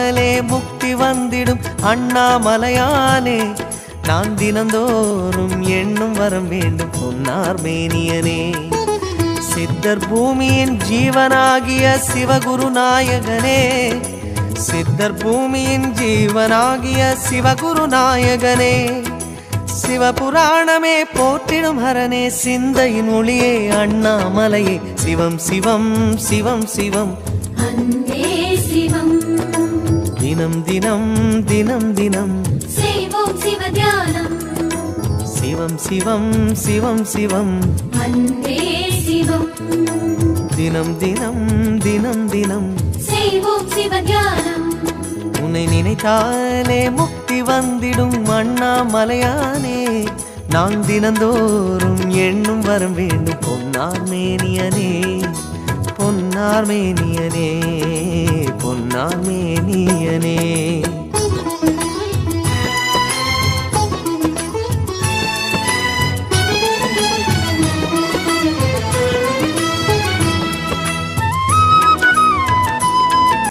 நினைத்தாலே முக்தி வந்திடும் அண்ணாமலையானே நான் தினந்தோறும் எண்ணும் வரம் வேண்டும் பொன்னார் மேனியனே சித்தர் பூமியின் ஜீவனாகிய சிவகுரு நாயகனே சித்தர் பூமியின் ஜீவனாகிய சிவகுரு நாயகனே சிவபுராணமே போற்றிடும் ஹரனே சிந்தையின் ஒளியே அண்ணாமலையே சிவம் சிவம் சிவம் சிவம் தினம் தினம் தினம் தினம் செய்வோம் சிவ தியானம் சிவம் சிவம் சிவம் சிவம் அன்பே சிவம் தினம் தினம் தினம் தினம் செய்வோம் சிவ தியானம் உன்னை நினைத்தாலே முக்தி வந்திடும் அண்ணாமலையானே நான் தினந்தோறும் எண்ணும் வரம் வேண்டும் பொன்னார் மேனியனே பொன்னார் மேனியனே பொன்னார் மேனியனே